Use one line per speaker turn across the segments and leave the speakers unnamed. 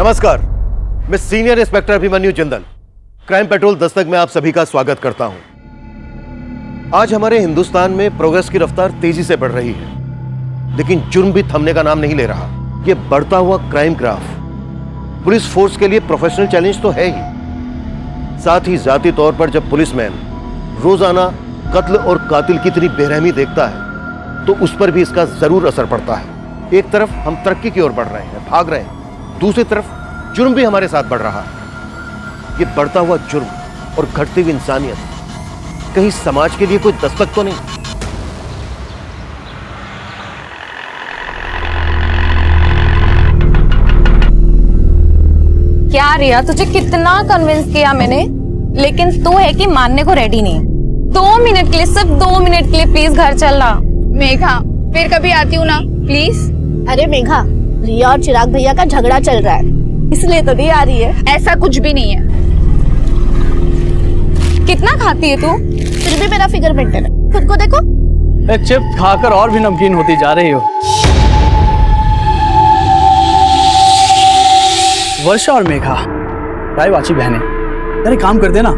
नमस्कार, मैं senior inspector Abhimanyu Jindal crime petrol Dastak में आप सभी का स्वागत करता हूं। आज हमारे हिंदुस्तान में प्रोग्रेस की रफ्तार तेजी से बढ़ रही है, लेकिन जुर्म भी थमने का नाम नहीं ले रहा। यह बढ़ता हुआ क्राइम ग्राफ पुलिस फोर्स के लिए प्रोफेशनल चैलेंज तो है ही, साथ ही जाती तौर पर जब पुलिसमैन रोजाना कत्ल और कातिल की इतनी बेरहमी देखता है तो उस पर भी इसका जरूर असर पड़ता है। एक तरफ हम तरक्की की ओर बढ़ रहे हैं, भाग रहे हैं, दूसरी तरफ जुर्म भी हमारे साथ बढ़ रहा है। ये बढ़ता हुआ जुर्म और घटती हुई इंसानियत कहीं समाज के लिए कोई दस्तक तो नहीं?
क्या रिया, तुझे कितना कन्विंस किया मैंने, लेकिन तू है कि मानने को रेडी नहीं। 2 मिनट के लिए, सिर्फ 2 मिनट के लिए प्लीज घर चलना।
मेघा, फिर कभी आती हूँ ना, प्लीज।
अरे मेघा, रिया और चिराग भैया का झगड़ा चल रहा है, इसलिए तो नहीं आ रही है।
ऐसा कुछ भी नहीं है।
कितना खाती है तू?
फिर भी मेरा फिगर मेंटेन है, खुद को देखो।
चिप्स खाकर और भी नमकीन होती जा रही हो। वर्षा और मेघा रायवाची बहनें, अरे काम कर देना,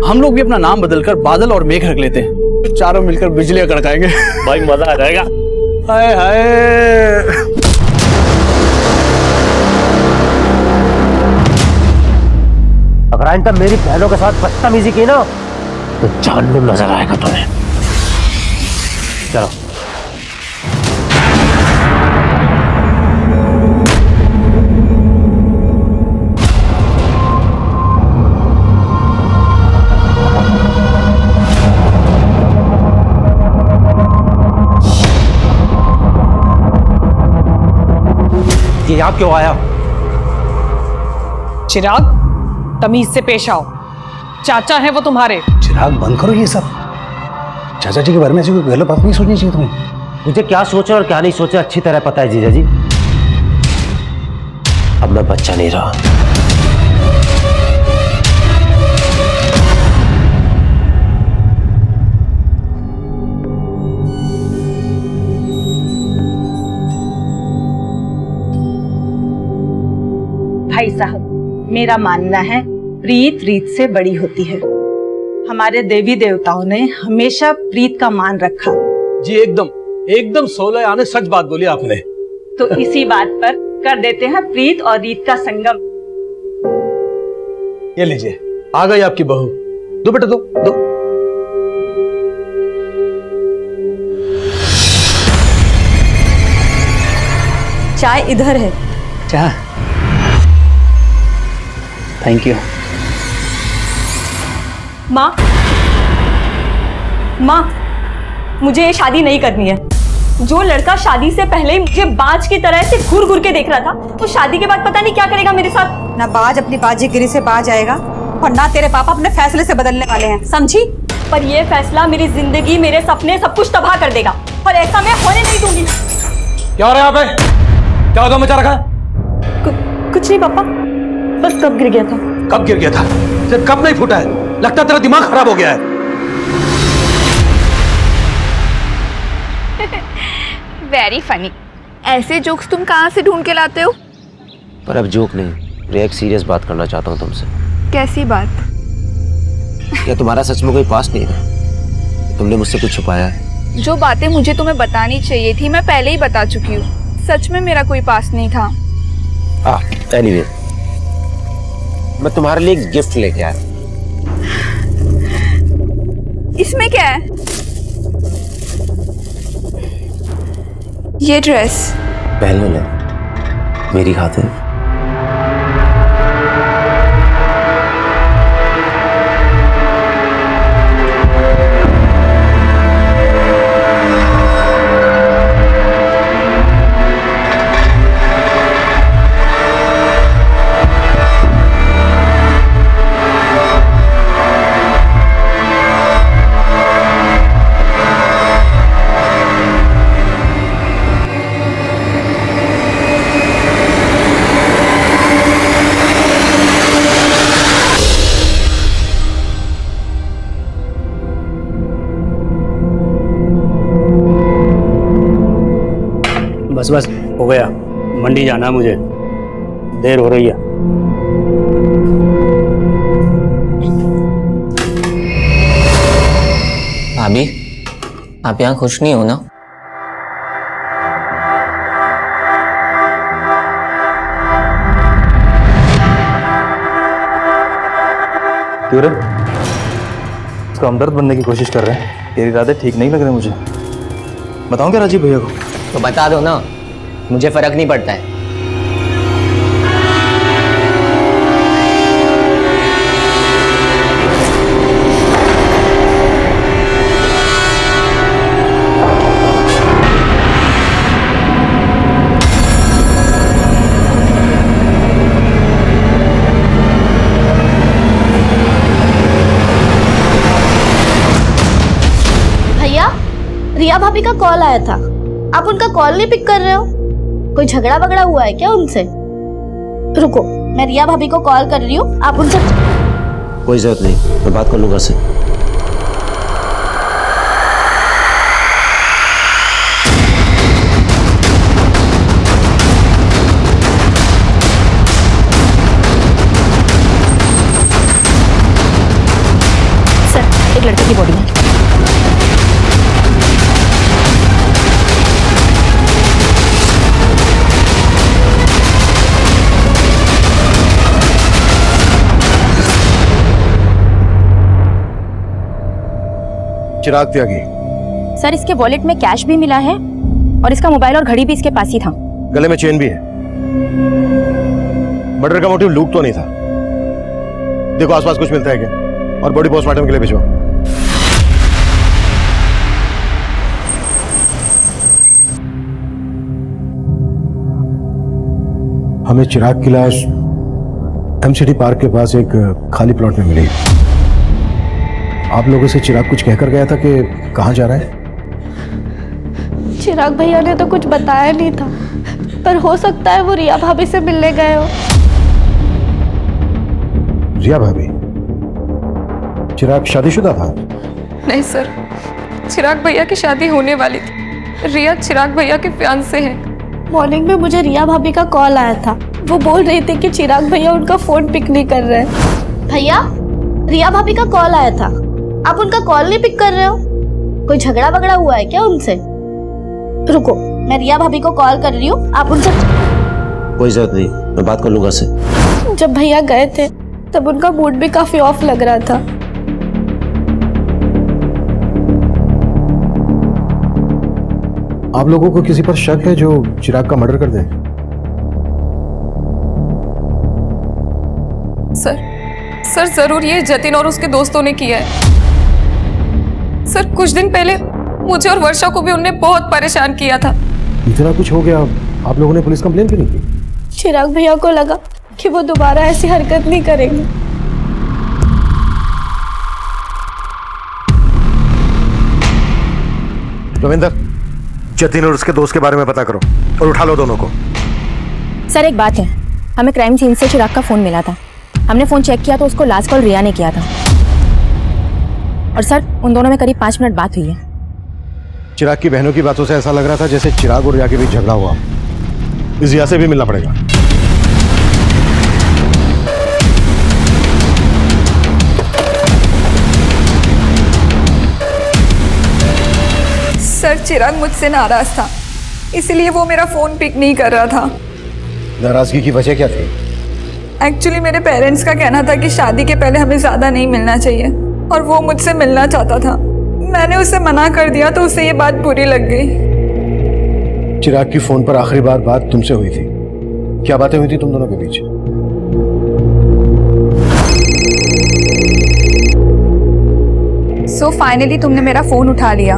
हम लोग भी अपना नाम बदलकर बादल और मेघ रख लेते हैं, चारों मिलकर बिजलियां कड़काएंगे। भाई मजा आ जाएगा। हाय हाय।
अगर आइंदा मेरी बहनों के साथ बदतमीजी की ना तो जहन्नुम नजर आएगा तुम्हें। चलो। ये यहाँ क्यों आया?
चिराग, तमीज से पेश आओ, चाचा है वो तुम्हारे।
चिराग, बंद करो ये सब। चाचा जी के बारे में ऐसी कोई गलत बात नहीं सोचनी चाहिए तुम्हें।
मुझे क्या सोचा और क्या नहीं सोचा अच्छी तरह पता है जीजा जी। अब मैं बच्चा नहीं रहा।
भाई साहब, मेरा मानना है प्रीत रीत से बड़ी होती है। हमारे देवी देवताओं ने हमेशा प्रीत का मान रखा।
जी एकदम एकदम 16 आने सच बात बोली आपने।
तो इसी बात पर कर देते हैं प्रीत और रीत का संगम।
ये लीजिए, आ गई आपकी बहू। दो बेटा, दो दो।
चाय इधर है।
चाय? Thank you.
माँ, मुझे ये शादी नहीं करनी है। जो लड़का शादी से पहले ही मुझे बाज की तरह से घूर घूर के देख रहा था, वो शादी के बाद पता नहीं क्या करेगा मेरे साथ।
ना बाज अपनी बाजीगिरी से बाज आएगा और ना तेरे पापा अपने फैसले से बदलने वाले हैं, समझी?
पर ये फैसला मेरी जिंदगी, मेरे सपने, सब कुछ तबाह कर देगा, और ऐसा मैं होने नहीं दूंगी।
क्या हो रहा है यहाँ पे? क्या होता मचा रखा?
कुछ नहीं पापा, बस कब गिर गया था।
कब गिर गया था? सिर्फ कब नहीं फूटा है, लगता तेरा दिमाग खराब हो गया है।
Very funny. ऐसे जोक्स तुम कहाँ से ढूंढ के लाते हो?
पर अब जोक नहीं, मैं एक सीरियस बात करना चाहता हूँ तुमसे।
कैसी बात?
क्या तुम्हारा सच में कोई पास नहीं है? तुमने मुझसे कुछ छुपाया है?
जो बातें मुझे तुम्हें बतानी चाहिए थी मैं पहले ही बता चुकी हूँ। सच में मेरा कोई पास नहीं था।
एनीवे, मैं तुम्हारे लिए एक गिफ्ट लेके आया।
इसमें क्या है? ये ड्रेस
पहन लो, मेरी खातिर।
बस बस हो गया, मंडी जाना है मुझे, देर हो रही है।
आप यहाँ खुश नहीं हो ना?
क्यों रे? उसका हमदर्द बनने की कोशिश कर रहे हैं। तेरे इरादे ठीक नहीं लग रहे मुझे। बताऊं क्या राजीव भैया को?
तो बता दो ना, मुझे फर्क नहीं पड़ता है।
भैया, रिया भाभी का कॉल आया था, आप उनका कॉल नहीं पिक कर रहे हो? कोई झगड़ा वगड़ा हुआ है क्या उनसे? रुको, मैं रिया भाभी को कॉल कर रही हूँ, आप उनसे।
कोई जरूरत नहीं, मैं बात कर लूंगा से।
सर, एक लड़के की बॉडी है।
चिराग त्यागी।
सर, इसके वॉलेट में कैश भी मिला है और इसका मोबाइल और घड़ी भी इसके पास ही था।
गले में चेन भी है। मर्डर का मोटिव लूट तो नहीं था। देखो आसपास कुछ मिलता है क्या, और बॉडी पोस्टमार्टम के लिए भिजवाओ।
हमें चिराग की लाश एमसीडी पार्क के पास एक खाली प्लॉट में मिली। आप लोगों से चिराग कुछ कहकर गया था कि कहाँ जा रहा है?
चिराग भैया ने तो कुछ बताया नहीं था, पर हो सकता है वो रिया भाभी से मिलने गए हो।
रिया भाभी? चिराग शादीशुदा था?
नहीं सर, चिराग भैया की शादी होने वाली थी। रिया चिराग भैया के फियांसे हैं।
मॉर्निंग में मुझे रिया भाभी का कॉल आया था, वो बोल रही थी कि चिराग भैया उनका फोन पिक नहीं कर रहे हैं। भैया, रिया भाभी का कॉल आया था, आप उनका कॉल नहीं पिक कर रहे हो? कोई झगड़ा वगड़ा हुआ है क्या उनसे? रुको, मैं रिया भाभी को कॉल कर रही हूँ, आप उनसे।
कोई जरूरत नहीं, मैं बात कर लूंगा से।
जब भैया गए थे तब उनका मूड भी काफी ऑफ लग रहा था।
आप लोगों को किसी पर शक है जो चिराग का मर्डर कर दे?
सर जरूर ये जतिन और उसके दोस्तों ने किया है। सर, कुछ दिन पहले मुझे और वर्षा को भी उनने बहुत परेशान किया था।
इतना कुछ हो गया, आप लोगों ने पुलिस कंप्लेन क्यों नहीं की?
चिराग भैया को लगा कि वो दोबारा ऐसी हरकत नहीं करेंगे।
रविंदर, जतिन और उसके दोस्त के बारे में पता करो और उठा लो दोनों को।
सर, एक बात है, हमें क्राइम सीन से चिराग का फोन मिला था। हमने फोन चेक किया तो उसको लास्ट कॉल रिया ने किया था। और सर, उन दोनों में करीब 5 मिनट बात हुई है।
चिराग की बहनों की बातों से ऐसा लग रहा था जैसे चिराग और रिया के बीच झगड़ा हुआ। इस रिया से भी मिलना पड़ेगा।
सर, चिराग मुझसे नाराज था, इसलिए वो मेरा फोन पिक नहीं कर रहा था।
नाराजगी की वजह क्या थी?
एक्चुअली मेरे पेरेंट्स का कहना था कि शादी के पहले हमें ज्यादा नहीं मिलना चाहिए, और वो मुझसे मिलना चाहता था। मैंने उसे मना कर दिया तो उसे ये बात बुरी लग गई।
चिराग की फोन पर आखिरी बार बात तुमसे हुई थी, क्या बातें हुई थी तुम दोनों के बीच?
सो फाइनली तुमने मेरा फोन उठा लिया।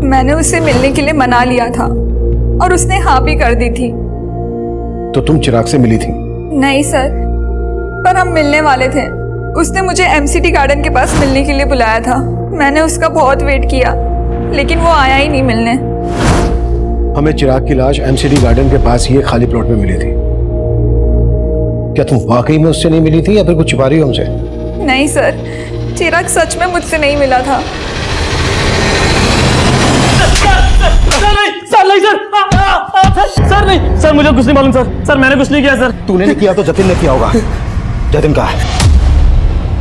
मैंने उससे मिलने के लिए मना लिया था और उसने हाँ भी कर दी थी।
तो तुम चिराग से मिली थी?
नहीं सर, पर हम मिलने वाले थे। उसने मुझे एमसीडी गार्डन के पास मिलने के लिए बुलाया था। मैंने उसका बहुत वेट किया, लेकिन वो आया ही नहीं मिलने।
हमें चिराग की लाश एमसीडी गार्डन के पास ही एक खाली प्लॉट में मिली थी। क्या तुम वाकई में उससे नहीं मिली थी या फिर कुछ छिपा रही हो हमसे?
नहीं सर, चिराग सच में मुझसे नहीं मिला था।
सर नहीं, सर मुझे कुछ नहीं मालूम सर मैंने कुछ नहीं किया सर।
तूने नहीं किया तो जतिन ने किया होगा। जतिन कहाँ है?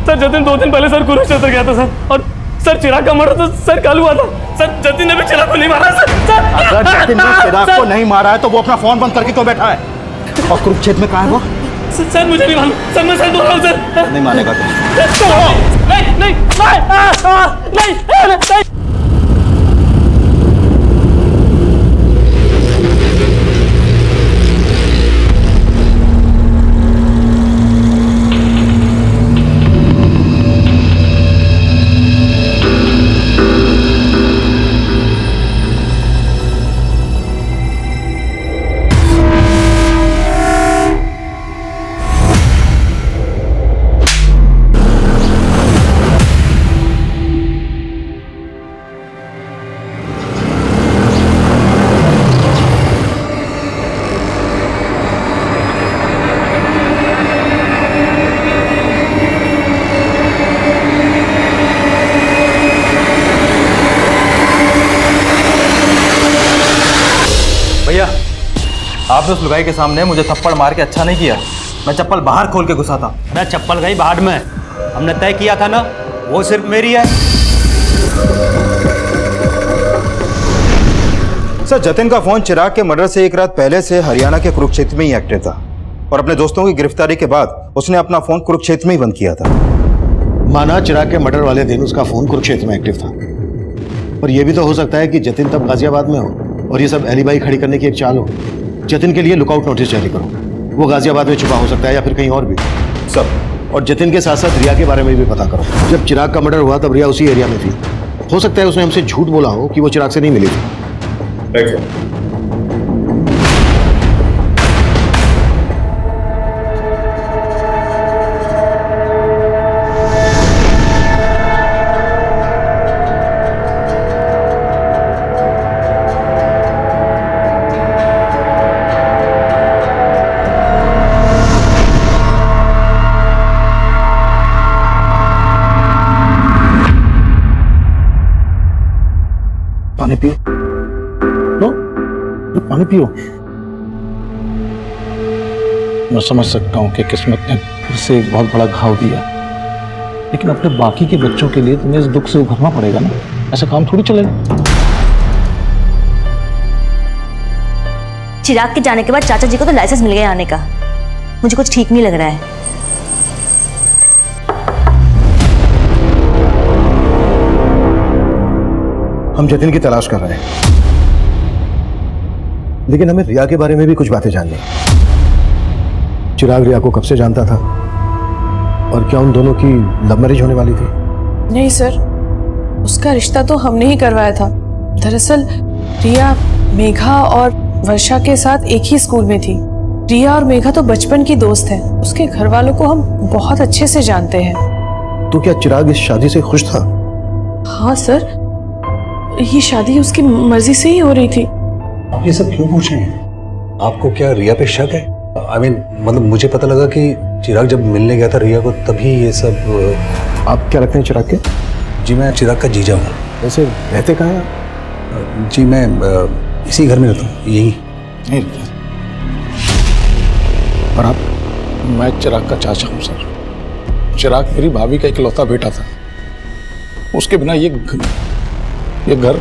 सर जतिन 2 दिन पहले सर कुरुक्षेत्र गया था सर, और सर चिराग का मर्डर तो सर कल हुआ था। सर जतिन ने भी चिराग को नहीं मारा सर।
अगर जतिन ने चिराग को नहीं मारा है तो वो अपना फोन बंद करके क्यों बैठा है? और कुरुक्षेत्र में कहाँ है वो?
सर मुझे नहीं मालूम सर, मैं सर बोल रहा हूँ सर।
नहीं मानेगा तो
नहीं नहीं नहीं नहीं।
भैया आपने उस लुगाई के सामने मुझे थप्पड़ मार के अच्छा नहीं किया। मैं चप्पल बाहर खोल के घुसा था।
मैं चप्पल गई बाहर में, हमने तय किया था ना वो सिर्फ मेरी है।
सर जतिन का फोन चिराग के मर्डर से एक रात पहले से हरियाणा के कुरुक्षेत्र में ही एक्टिव था और अपने दोस्तों की गिरफ्तारी के बाद उसने अपना फोन कुरुक्षेत्र में ही बंद किया था।
माना चिराग के मर्डर वाले दिन उसका फोन कुरुक्षेत्र में एक्टिव था, पर यह भी तो हो सकता है कि जतिन तब गाजियाबाद में हो और ये सब एलिबाई खड़ी करने की एक चाल हो। जतिन के लिए लुकआउट नोटिस जारी करो, वो गाजियाबाद में छुपा हो सकता है या फिर कहीं और भी सब। और जतिन के साथ साथ रिया के बारे में भी पता करो। जब चिराग का मर्डर हुआ तब रिया उसी एरिया में थी। हो सकता है उसने हमसे झूठ बोला हो कि वो चिराग से नहीं मिली थी। पानी पियो, लो पानी पियो। मैं समझ सकता हूँ कि किस्मत ने फिर से एक बहुत बड़ा घाव दिया, लेकिन अपने बाकी के बच्चों के लिए तुम्हें इस दुख से उभरना पड़ेगा ना। ऐसा काम थोड़ी चलेगा।
चिराग के जाने के बाद चाचा जी को तो लाइसेंस मिल गया आने का। मुझे कुछ ठीक नहीं लग रहा है।
हम जतिन की तलाश कर रहे हैं, लेकिन हमें रिया के बारे में भी कुछ बातें जाननी है। चिराग रिया को कब से जानता था और क्या उन दोनों की लव मैरिज होने वाली थी?
नहीं सर, उसका रिश्ता तो हमने ही करवाया था। दरअसल रिया मेघा और वर्षा के साथ एक ही स्कूल में थी। रिया और मेघा तो बचपन की दोस्त हैं। उसके घर वालों को हम बहुत अच्छे से जानते हैं।
तो क्या चिराग इस शादी से खुश था?
हाँ सर, ये शादी उसकी मर्जी से ही हो रही थी।
आप ये सब क्यों पूछ रहे हैं? आपको क्या रिया पे शक है? मतलब मुझे पता लगा कि चिराग जब मिलने गया था रिया को तभी ये सब। आप क्या रखते हैं चिराग के?
जी मैं चिराग का जीजा हूँ।
वैसे रहते कहाँ हैं?
जी मैं इसी घर में रहता हूँ, यही।
और आप?
मैं चिराग का चाचा हूँ सर। चिराग मेरी भाभी का इकलौता बेटा था। उसके बिना ये घर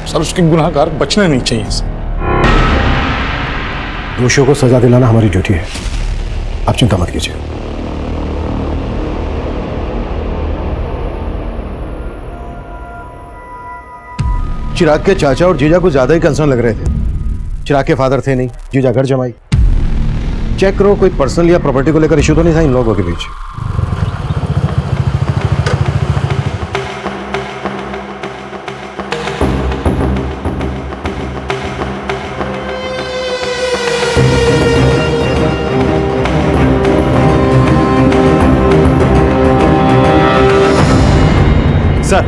सर, उसके गुनाहगार बचने नहीं चाहिए सर।
दोषियों को सजा दिलाना हमारी ड्यूटी है, आप चिंता मत कीजिए। चिराग के चाचा और जीजा को ज्यादा ही कंसर्न लग रहे थे। चिराग के फादर थे नहीं, जीजा घर जमाई। चेक करो कोई पर्सनल या प्रॉपर्टी को लेकर इश्यू तो नहीं था इन लोगों के बीच।
सर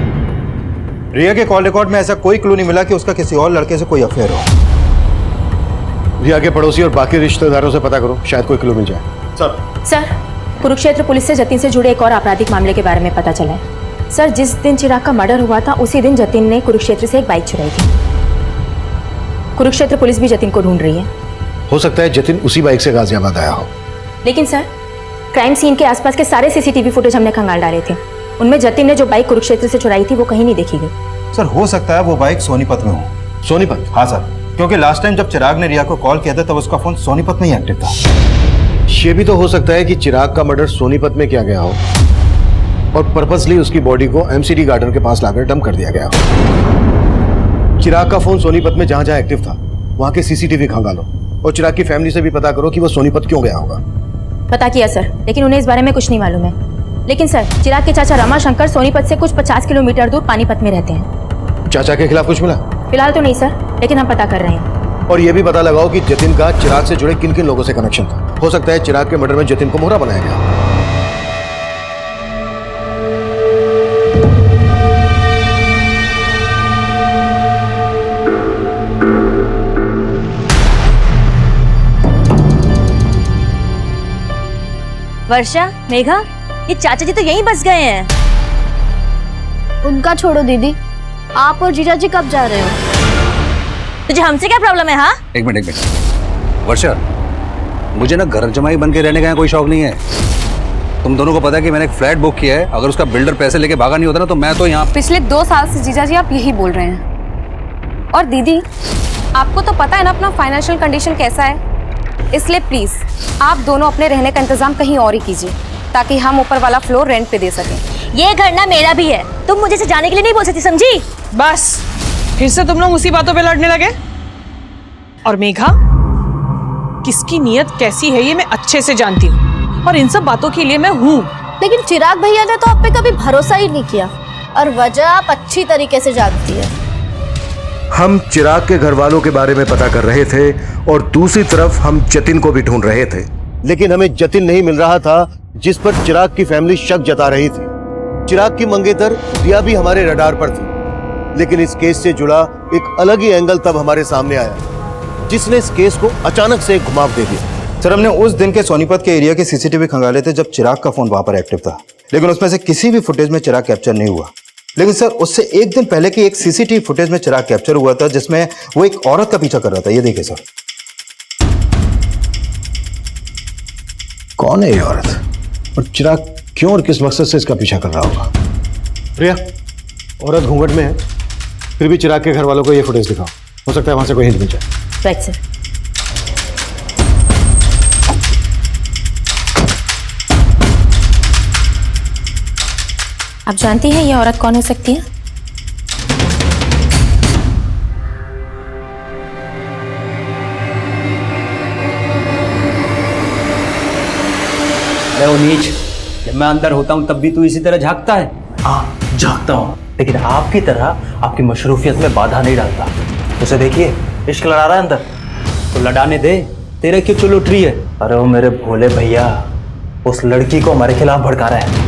रिया के कॉल रिकॉर्ड में ऐसा कोई क्लू नहीं मिला कि उसका किसी और लड़के से कोई अफेयर हो।
रिया के पड़ोसी और बाकी रिश्तेदारों से पता करो, शायद कोई क्लू मिल जाए।
सर, कुरुक्षेत्र पुलिस से जतिन से जुड़े एक और आपराधिक मामले के बारे में पता चला है। सर, जिस दिन चिराग का मर्डर हुआ था उसी दिन जतिन ने कुरुक्षेत्र से एक बाइक चुराई थी। कुरुक्षेत्र पुलिस भी जतिन को ढूंढ रही है।
हो सकता है जतिन उसी बाइक से गाजियाबाद आया हो।
लेकिन सर, क्राइम सीन के आसपास के सारे सीसीटीवी फुटेज हमने खंगाल डाले थे। उनमें जतिन ने जो बाइक कुरुक्षेत्र से चुराई थी वो कहीं नहीं देखी गई।
सर हो सकता है वो बाइक सोनीपत में हो।
सोनीपत?
हाँ सर, क्योंकि लास्ट टाइम जब चिराग ने रिया को कॉल किया था तब उसका फोन सोनीपत में ही एक्टिव था।
ये भी तो हो सकता है कि चिराग का मर्डर सोनीपत में किया गया हो और पर्पसली उसकी बॉडी को एमसीडी गार्डन के पास लाकर डंप कर दिया गया हो। चिराग का फोन सोनीपत में जहां जहां एक्टिव था वहां के सीसीटीवी खंगालो और चिराग की फैमिली से भी पता करो कि वो सोनीपत क्यों गया होगा।
पता किया सर, लेकिन उन्हें इस बारे में कुछ नहीं मालूम है। लेकिन सर, चिराग के चाचा रमाशंकर सोनीपत से कुछ 50 किलोमीटर दूर पानीपत में रहते हैं।
चाचा के खिलाफ कुछ मिला?
फिलहाल तो नहीं सर, लेकिन हम पता कर रहे हैं।
और ये भी पता लगाओ कि जतिन का चिराग से जुड़े किन किन लोगों से कनेक्शन था। हो सकता है चिराग के मर्डर में जतिन को मोहरा बनाया गया।
वर्षा, मेघा, ये चाचा जी तो यहीं बस गए हैं। उनका छोड़ो दीदी, आप और जीजा जी कब जा रहे हो? तुझे हमसे क्या प्रॉब्लम है? हाँ,
एक मिनट वर्षा, मुझे ना घर जमाई बन के रहने का कोई शौक नहीं है। तुम दोनों को पता है कि मैंने एक फ्लैट बुक किया है। अगर उसका बिल्डर पैसे लेके भागा नहीं होता ना तो मैं तो यहाँ
पिछले 2 साल से जीजा जी आप यही बोल रहे हैं। और दीदी, आपको तो पता है ना अपना फाइनेंशियल कंडीशन कैसा है, इसलिए प्लीज आप दोनों अपने रहने का इंतजाम कहीं और ही कीजिए ताकि हम ऊपर वाला फ्लोर रेंट पे दे सकें।
ये घर ना मेरा भी है, तुम मुझे से जाने के लिए नहीं बोल सकती, समझी?
बस फिर से तुम लोग उसी बातों पे लड़ने लगे। और मेघा, किसकी नीयत कैसी है ये मैं अच्छे से जानती हूँ और इन सब बातों के लिए मैं हूँ।
लेकिन चिराग भैया ने तो आप पे कभी भरोसा ही नहीं किया और वजह आप अच्छी तरीके से जानती है।
हम चिराग के घर वालों के बारे में पता कर रहे थे और दूसरी तरफ हम जतिन को भी ढूंढ रहे थे, लेकिन हमें जतिन नहीं मिल रहा था जिस पर चिराग की फैमिली शक जता रही थी। चिराग की मंगेतर रिया भी हमारे रडार पर थी, लेकिन इस केस से जुड़ा एक अलग ही एंगल तब हमारे सामने आया जिसने इस केस को अचानक से घुमाव दे दिया।
सर, हमने उस दिन के सोनीपत के एरिया के सीसीटीवी खंगाले थे जब चिराग का फोन वहां पर एक्टिव था, लेकिन उसमें से किसी भी फुटेज में चिराग कैप्चर नहीं हुआ। लेकिन सर, उससे एक दिन पहले की एक सीसीटीवी फुटेज में चिराग कैप्चर हुआ था जिसमें वो एक औरत का पीछा कर रहा था। ये देखिए सर।
कौन है ये औरत और चिराग क्यों और किस मकसद से इसका पीछा कर रहा होगा? प्रिया, औरत घूंघट में है, फिर भी चिराग के घर वालों को ये फुटेज दिखाओ, हो सकता है वहां से कोई हिंट मिल जाए।
Right sir. आप जानती हैं ये औरत कौन हो सकती है?
नीच, जब मैं अंदर होता हूँ तब भी तू इसी तरह झांकता है?
हाँ, झाँकता हूँ, लेकिन आपकी तरह आपकी मशरूफियत में बाधा नहीं डालता। उसे देखिए, इश्क लड़ा रहा है अंदर,
तो लड़ाने दे, तेरे क्यों चुल उठ रही है?
अरे वो मेरे भोले भैया उस लड़की को हमारे खिलाफ भड़का रहा है।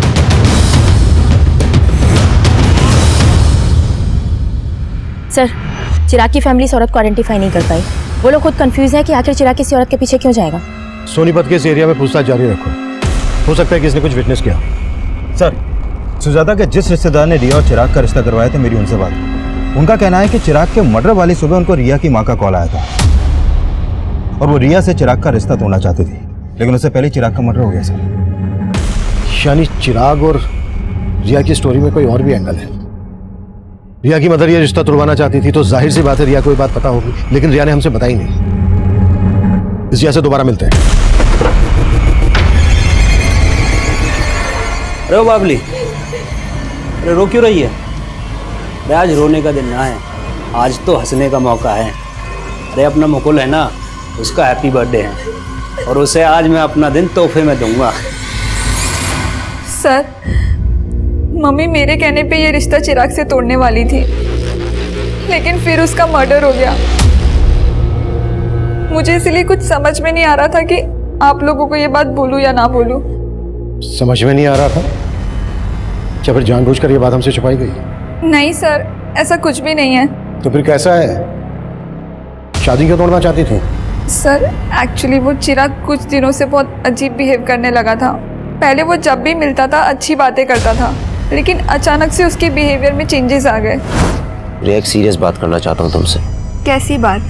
सर, चिराग की फैमिली इस औरत को आइडेंटिफाई नहीं कर पाई। वो लोग खुद कंफ्यूज है कि आखिर चिराग किसी औरत के पीछे क्यों जाएगा।
सोनीपत के इस एरिया में पूछताछ जारी रखो, हो सकता है कि इसने कुछ विटनेस किया।
सर, सुजाता के जिस रिश्तेदार ने रिया और चिराग का रिश्ता करवाया था, मेरी उनसे बात हुई। उनका कहना है कि चिराग के मर्डर वाली सुबह उनको रिया की माँ का कॉल आया था और वो रिया से चिराग का रिश्ता तोड़ना चाहती थी, लेकिन उससे पहले चिराग का मर्डर हो गया सर।
यानी चिराग और रिया की स्टोरी में कोई और भी एंगल है। रिया की मदर ये रिश्ता तुड़वाना चाहती थी तो जाहिर सी बात है रिया को ये बात पता होगी, लेकिन रिया ने हमसे बताई नहीं। इस रिया से दोबारा मिलते हैं।
अरे बाबली, अरे रो क्यों रही है? अरे आज रोने का दिन ना है, आज तो हंसने का मौका है। अरे अपना मुकुल है ना, उसका हैप्पी बर्थडे है और उसे आज मैं अपना दिन तोहफे में दूंगा।
सर, मम्मी मेरे कहने पे ये रिश्ता चिराग से तोड़ने वाली थी, लेकिन फिर उसका मर्डर हो गया। मुझे इसलिए कुछ समझ में नहीं आ रहा था कि आप लोगों को ये बात बोलूं या ना बोलूं।
समझ में नहीं आ रहा था क्या फिर जानबूझकर ये बात हमसे छुपाई गई?
नहीं सर, ऐसा कुछ भी नहीं है।
तो फिर कैसा है? शादी क्यों तोड़ना चाहती थी?
सर, एक्चुअली वो चिराग कुछ दिनों से बहुत अजीब बिहेव करने लगा था। पहले वो जब भी मिलता था अच्छी बातें करता था, लेकिन अचानक से उसके बिहेवियर में चेंजेस आ गए।
रिया, एक सीरियस बात करना चाहता हूँ तुमसे।
कैसी बात?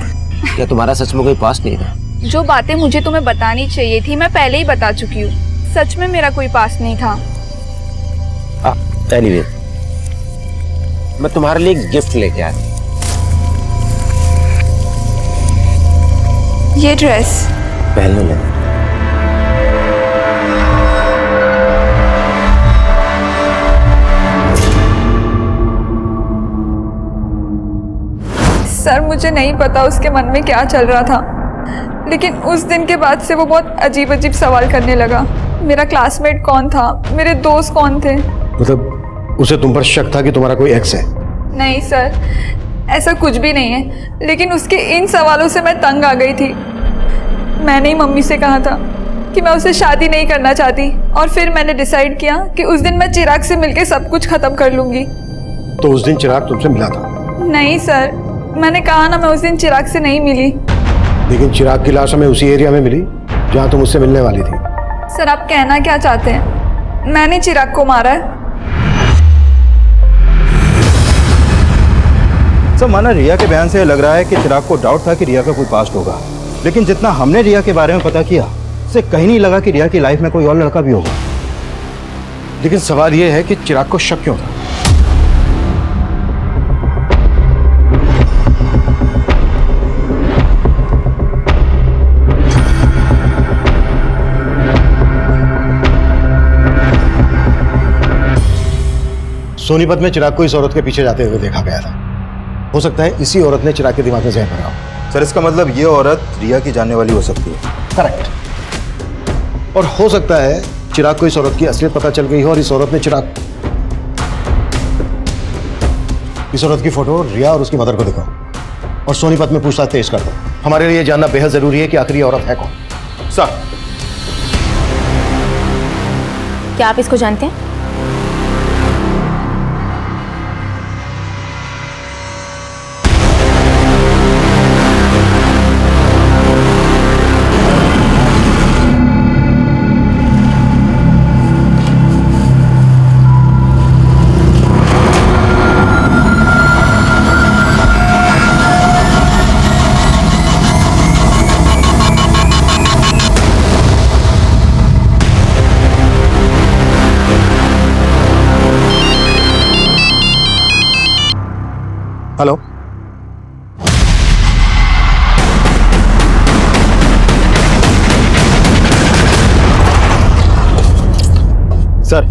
क्या तुम्हारा सच में कोई पास्ट नहीं था?
जो बातें मुझे तुम्हें बतानी चाहिए थी मैं पहले ही बता चुकी हूँ। सच में मेरा कोई पास नहीं था।
एनीवे, मैं तुम्हारे लिए एक गिफ्ट लेके आया।
ये ड्रेस
पहन लो।
सर मुझे नहीं पता उसके मन में क्या चल रहा था, लेकिन उस दिन के बाद से वो बहुत अजीब अजीब सवाल करने लगा। मेरा क्लासमेट कौन था, मेरे दोस्त कौन थे।
मतलब उसे तुम पर शक था कि तुम्हारा कोई एक्स है?
नहीं सर, ऐसा कुछ भी नहीं है, लेकिन उसके इन सवालों से मैं तंग आ गई थी। मैंने ही मम्मी से कहा था कि मैं उससे शादी नहीं करना चाहती, और फिर मैंने डिसाइड किया कि उस दिन मैं चिराग से मिलकर सब कुछ खत्म कर लूंगी।
तो उस दिन चिराग तुमसे मिला था?
नहीं सर, मैंने कहा ना, मैं उस दिन चिराग से नहीं मिली।
लेकिन चिराग की लाश हमें उसी एरिया में मिली जहां तुम उससे मिलने वाली थी।
सर आप कहना क्या चाहते हैं? मैंने चिराग को मारा है।
सर, माना रिया के बयान से लग रहा है कि चिराग को डाउट था कि रिया का कोई पास्ट होगा, लेकिन जितना हमने रिया के बारे में पता किया, उसे कहीं नहीं लगा कि रिया की लाइफ में कोई और लड़का भी होगा।
लेकिन सवाल यह है कि चिराग को शक क्यों था? सोनीपत में चिराग को इस औरत के पीछे जाते हुए देखा गया था। हो सकता है इसी औरत ने चिराग के दिमाग में जहर भरा हो।
सर, इसका मतलब ये औरत रिया की जानने वाली हो सकती है।
करेक्ट। और हो सकता है चिराग को इस औरत की असलियत पता चल गई हो और इस औरत ने चिराग, इस औरत की फोटो रिया और उसकी मदर को दिखाओ और सोनीपत में पूछताछ तेज कर दो। हमारे लिए जानना बेहद जरूरी है कि आखिर ये औरत है कौन।
सर,
क्या आप इसको जानते हैं?
हेलो,
सर,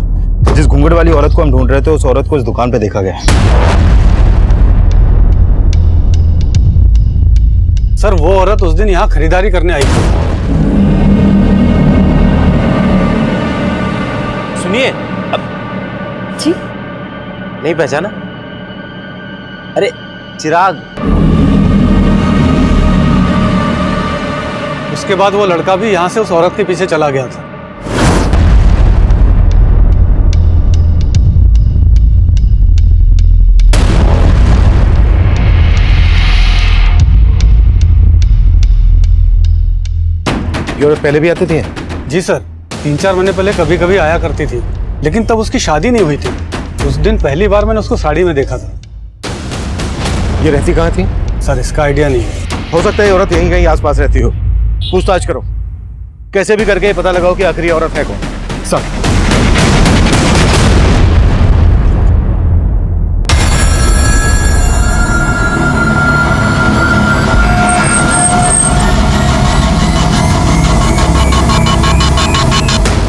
जिस घूंघट वाली औरत को हम ढूंढ रहे थे, उस औरत को इस दुकान पे देखा गया।
सर, वो औरत उस दिन यहाँ खरीदारी करने आई थी।
सुनिए, अब
जी
नहीं पहचाना? अरे चिराग।
उसके बाद वो लड़का भी यहाँ से उस औरत के पीछे चला गया था।
ये औरत पहले भी आती थी?
जी सर, 3-4 महीने पहले कभी कभी आया करती थी, लेकिन तब उसकी शादी नहीं हुई थी। उस दिन पहली बार मैंने उसको साड़ी में देखा था।
ये रहती कहाँ थी?
सर, इसका आइडिया नहीं है।
हो सकता है ये औरत यहीं कहीं आसपास रहती हो। पूछताछ करो, कैसे भी करके पता लगाओ कि आखिर ये औरत है कौन। सर,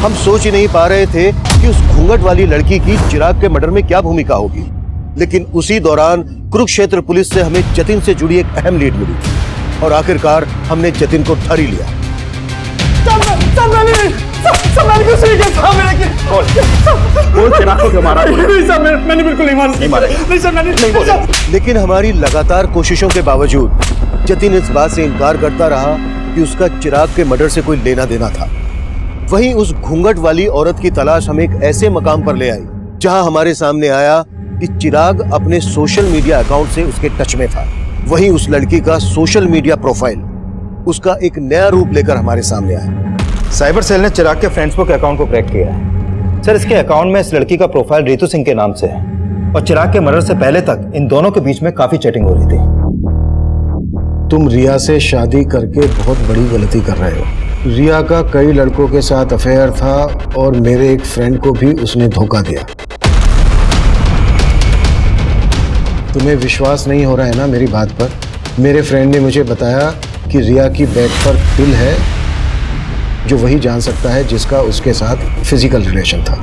हम सोच ही नहीं पा रहे थे कि उस घूंघट वाली लड़की की चिराग के मर्डर में क्या भूमिका होगी, लेकिन उसी दौरान कुरुक्षेत्र पुलिस से हमें जतिन से जुड़ी एक अहम लीड मिली और आखिरकार हमने जतिन को धर ही लिया।
मैंने बिल्कुल नहीं मारा।
लेकिन हमारी लगातार कोशिशों के बावजूद जतिन इस बात से इनकार करता रहा कि उसका चिराग के मर्डर से कोई लेना देना था। वहीं उस घूंघट वाली औरत की तलाश हमें एक ऐसे मकाम पर ले आई जहां हमारे सामने आया कि चिराग अपने सोशल मीडिया अकाउंट से उसके टच में था। वहीं उस लड़की का सोशल मीडिया प्रोफाइल उसका एक नया रूप लेकर हमारे सामने आया।
साइबर सेल ने चिराग के फेसबुक अकाउंट को क्रैक किया है। सर, इसके अकाउंट में इस लड़की का प्रोफाइल रितु सिंह के नाम से है और चिराग के मर्डर से पहले तक इन दोनों के बीच में काफी चैटिंग हो रही थी।
तुम रिया से शादी करके बहुत बड़ी गलती कर रहे हो। रिया का कई लड़कों के साथ अफेयर था और मेरे एक फ्रेंड को भी उसने धोखा दिया। तुम्हें विश्वास नहीं हो रहा है ना मेरी बात पर? मेरे फ्रेंड ने मुझे बताया कि रिया की बेड पर दिल है, जो वही जान सकता है जिसका उसके साथ फिजिकल रिलेशन था।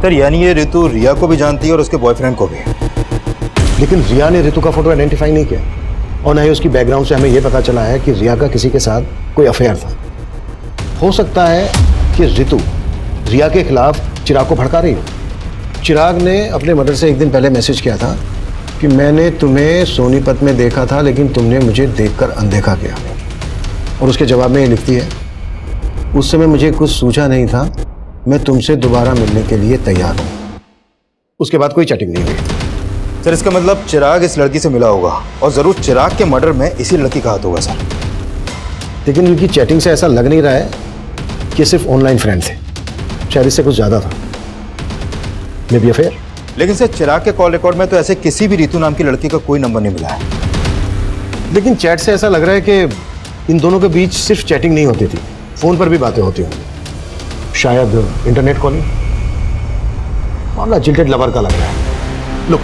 सर यानी ये ऋतु रिया को भी जानती है और उसके बॉयफ्रेंड को भी।
लेकिन रिया ने ऋतु का फोटो आइडेंटिफाई नहीं किया और ना ही उसकी बैकग्राउंड से हमें यह पता चला है कि रिया का किसी के साथ कोई अफेयर था। हो सकता है कि ऋतु रिया के खिलाफ चिराग को भड़का रही हो। चिराग ने अपने मदर से एक दिन पहले मैसेज किया था कि मैंने तुम्हें सोनीपत में देखा था लेकिन तुमने मुझे देखकर अनदेखा किया। और उसके जवाब में ये लिखती है, उस समय मुझे कुछ सूझा नहीं था, मैं तुमसे दोबारा मिलने के लिए तैयार हूँ। उसके बाद कोई चैटिंग नहीं हुई।
सर इसका मतलब चिराग इस लड़की से मिला होगा और जरूर चिराग के मर्डर में इसी लड़की का हाथ होगा सर।
लेकिन उनकी चैटिंग से ऐसा लग नहीं रहा है कि सिर्फ ऑनलाइन फ्रेंड थे, शायद इससे कुछ ज्यादा था। May be affair.
लेकिन सर चिराग के कॉल रिकॉर्ड में तो ऐसे किसी भी ऋतु नाम की लड़की का कोई नंबर नहीं मिला है।
लेकिन चैट से ऐसा लग रहा है कि इन दोनों के बीच सिर्फ चैटिंग नहीं होती थी, फोन पर भी बातें होती होंगी, शायद इंटरनेट कॉलिंग। मामला जिल्टेड लवर का लग रहा है। लुक,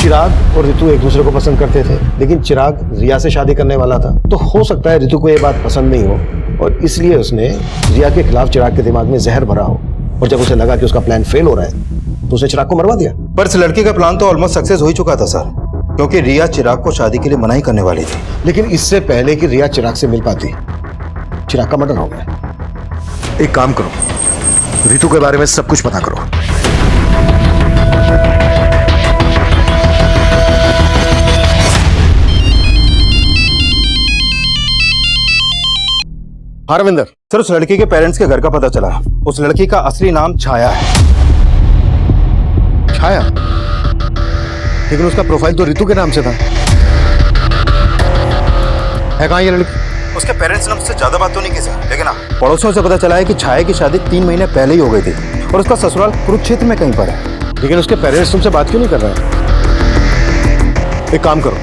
चिराग और ऋतु एक दूसरे को पसंद करते थे, लेकिन चिराग रिया से शादी करने वाला था, तो हो सकता है ऋतु को ये बात पसंद नहीं हो और इसलिए उसने रिया के खिलाफ चिराग के दिमाग में जहर भरा हो और जब उसे लगा कि उसका प्लान फेल हो रहा है तो उसने चिराग को मरवा दिया।
पर इस लड़की का प्लान तो ऑलमोस्ट सक्सेस हो ही चुका था सर, क्योंकि रिया चिराग को शादी के लिए मना ही करने वाली थी।
लेकिन इससे पहले कि रिया चिराग से मिल पाती, चिराग का मर्डर हो गया। एक काम करो, ऋतु के बारे में सब कुछ पता करो।
हाँ रविंदर, सर उस लड़की के पेरेंट्स के घर का पता चला। उस लड़की का असली नाम छाया है।
छाया? लेकिन उसका प्रोफाइल तो ऋतु के नाम से था। है कहाँ ये लड़की?
उसके पेरेंट्स ने मुझसे ज्यादा बात तो नहीं की सर, लेकिन हाँ पड़ोसियों से पता चला है कि छाया की शादी 3 महीने पहले ही हो गई थी और उसका ससुराल कुरुक्षेत्र में कहीं पर है।
लेकिन उसके पेरेंट्स तुमसे बात क्यों नहीं कर रहे हैं? एक काम करो,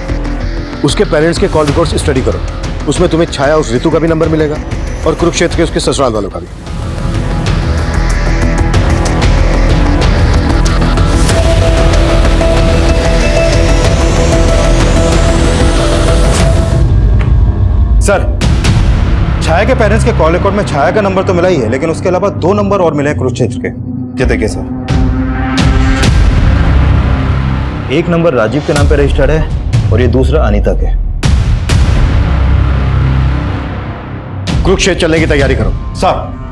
उसके पेरेंट्स के कॉल रिकॉर्ड्स स्टडी करो, उसमें तुम्हें छाया उस ऋतु का भी नंबर मिलेगा और कुरुक्षेत्र के उसके ससुराल वालों का भी।
सर छाया के पेरेंट्स के कॉल रिकॉर्ड में छाया का नंबर तो मिला ही है, लेकिन उसके अलावा 2 नंबर और मिले हैं कुरुक्षेत्र के। ये देखिए सर,
एक नंबर राजीव के नाम पे रजिस्टर्ड है और ये दूसरा अनीता के।
कुरुक्षेत्र चलने की तैयारी करो।
सर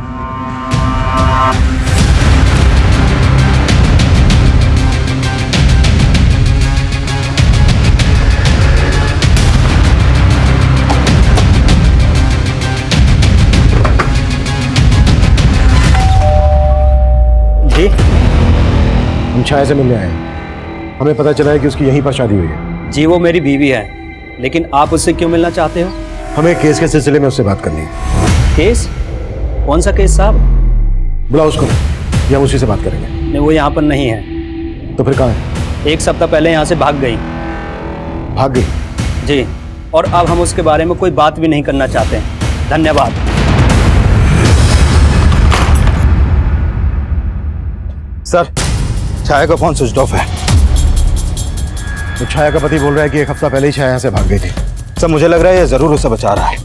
जी, हम छाया से मिलने आए हैं। हमें पता चला है कि उसकी यहीं पर शादी हुई है।
जी वो मेरी बीवी है, लेकिन आप उससे क्यों मिलना चाहते हो?
हमें केस के सिलसिले में उससे बात करनी है।
केस? कौन सा केस साहब?
बुलाओ उसको, या हम उसी से बात करेंगे।
नहीं, वो यहाँ पर नहीं है।
तो फिर कहाँ है?
1 सप्ताह पहले यहाँ से भाग गई।
भाग गई?
जी, और अब हम उसके बारे में कोई बात भी नहीं करना चाहते हैं। धन्यवाद।
सर छाया का फोन स्विच ऑफ है।
तो छाया का पति बोल रहा है कि 1 हफ्ता पहले ही छाया यहाँ से भाग गई थी।
सर मुझे लग रहा है ये जरूर उसे बचा रहा है।